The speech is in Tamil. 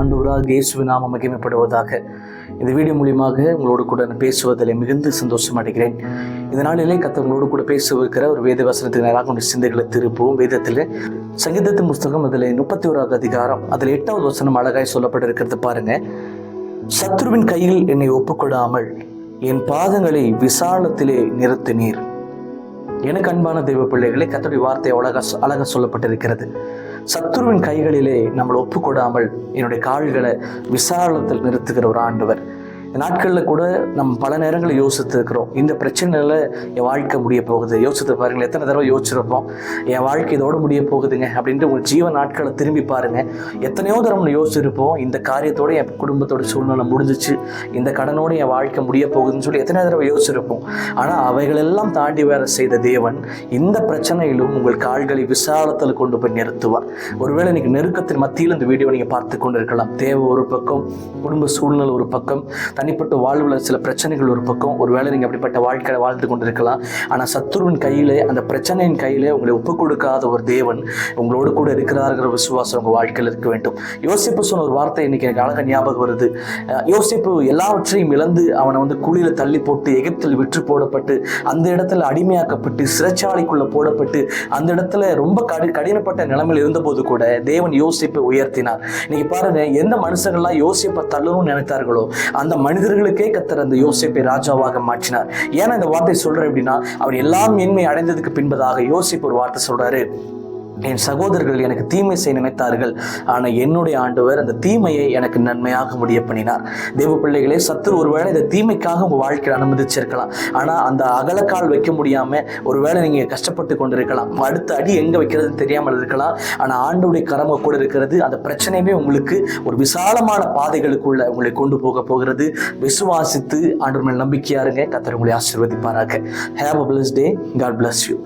ஆண்டவராக இயேசுவின் நாமம் மகிமைப்படுவதாக. இந்த வீடியோ மூலியமாக உங்களோடு கூட நான் பேசுவதில் மிகுந்த சந்தோஷம் அடைகிறேன். இந்த நாளிலே கர்த்தர் உங்களோடு கூட பேசுவிருக்கிற ஒரு வேத வசனத்துக்கு நேராக உங்கள் சிந்தைகளை திருப்பவும். வேதத்தில் சங்கீதத்தின் புஸ்தகம் அதில் 31வது அதிகாரம் அதில் 8வது வசனம் அழகாய் சொல்லப்பட்டிருக்கிறது பாருங்க. சத்ருவின் கையில் என்னை ஒப்புக்கொடாமல் என் பாதங்களை விசாலத்திலே நிறுத்தினீர். எனக்கு அன்பான தெய்வ பிள்ளைகளே, கர்த்தருடைய வார்த்தை அழகா சொல்லப்பட்டிருக்கிறது. சத்துருவின் கைகளிலே நம்மளை ஒப்புக்கொடாமல் என்னுடைய கால்களை விசாலத்தில் நிறுத்துகிற ஒரு ஆண்டவர். நாட்களில் கூட நம்ம பல நேரங்களில் யோசித்து இருக்கிறோம், இந்த பிரச்சனையில் என் வாழ்க்கை முடிய போகுது. யோசித்து பாருங்கள், எத்தனை தடவை யோசிச்சிருப்போம் என் வாழ்க்கை இதோடு முடிய போகுதுங்க அப்படின்ட்டு உங்கள் ஜீவ நாட்களை திரும்பி பாருங்கள். எத்தனையோ தடவை யோசிச்சிருப்போம், இந்த காரியத்தோடு என் குடும்பத்தோட சூழ்நிலை முடிஞ்சிச்சு, இந்த கடனோடு என் வாழ்க்கை முடிய போகுதுன்னு சொல்லி எத்தனை தடவை யோசிச்சிருப்போம். ஆனால் அவைகளெல்லாம் தாண்டி வேற செய்த தேவன் இந்த பிரச்சனையிலும் உங்கள் கால்களை விசாலத்தில் கொண்டு போய் நிறுத்துவார். ஒருவேளை இன்னைக்கு நெருக்கத்தின் மத்தியில் இந்த வீடியோ நீங்கள் பார்த்து கொண்டு இருக்கலாம். தேவை ஒரு பக்கம், குடும்ப சூழ்நிலை ஒரு பக்கம், தனிப்பட்ட வாழ்வில் சில பிரச்சனைகள் ஒரு பக்கம். ஒருவேளை நீங்கள் அப்படிப்பட்ட வாழ்க்கையை வாழ்ந்து கொண்டு இருக்கலாம். ஆனால் சத்துருவின் கையிலே, அந்த பிரச்சனையின் கையிலே உங்களை ஒப்புக் கொடுக்காத ஒரு தேவன் உங்களோடு கூட இருக்கிறார்கள் விசுவாசம் உங்கள் வாழ்க்கையில் இருக்க வேண்டும். யோசிப்பு சொன்ன ஒரு வார்த்தை இன்னைக்கு எனக்கு அழகாக ஞாபகம் வருது. யோசிப்பு எல்லாவற்றையும் இழந்து அவனை குழியில் தள்ளி போட்டு எகிப்தில் விற்று போடப்பட்டு அந்த இடத்துல அடிமையாக்கப்பட்டு சிறைச்சாலைக்குள்ள போடப்பட்டு அந்த இடத்துல ரொம்ப கடினப்பட்ட நிலைமையில் இருந்தபோது கூட தேவன் யோசிப்பை உயர்த்தினார். இன்னைக்கு பாருங்க, எந்த மனுஷங்கள்லாம் யோசிப்பை தள்ளணும்னு நினைத்தார்களோ அந்த மனிதர்களுக்கே கர்த்தர் அந்த யோசேப்பை ராஜாவாக மாற்றினார். ஏன்னா இந்த வார்த்தை சொல்றேன் அப்படின்னா, அவர் எல்லாம் மேன்மை அடைந்ததுக்கு பின்பதாக யோசேப்பு ஒரு வார்த்தை சொல்றாரு. என் சகோதரர்கள் எனக்கு தீமை செய்ய நினைத்தார்கள், ஆனால் என்னுடைய ஆண்டவர் அந்த தீமையை எனக்கு நன்மையாக முடிய பண்ணினார். தேவ பிள்ளைகளே, சத்துரு ஒருவேளை இந்த தீமைக்காக உங்கள் வாழ்க்கையில் அனுமதிச்சிருக்கலாம். ஆனால் அந்த அகலக்கால் வைக்க முடியாமல் ஒருவேளை நீங்கள் கஷ்டப்பட்டு கொண்டு இருக்கலாம். அடுத்த அடி எங்கே வைக்கிறதுன்னு தெரியாமல் இருக்கலாம். ஆனால் ஆண்டவருடைய கரம கூட இருக்கிறது. அந்த பிரச்சனையுமே உங்களுக்கு ஒரு விசாலமான பாதைகளுக்குள்ள உங்களை கொண்டு போகிறது. விசுவாசித்து ஆண்டவர் மேல் நம்பிக்கையா இருங்க. கர்த்தர் உங்களை ஆசீர்வதிப்பாராக. Have a blessed day. God bless you.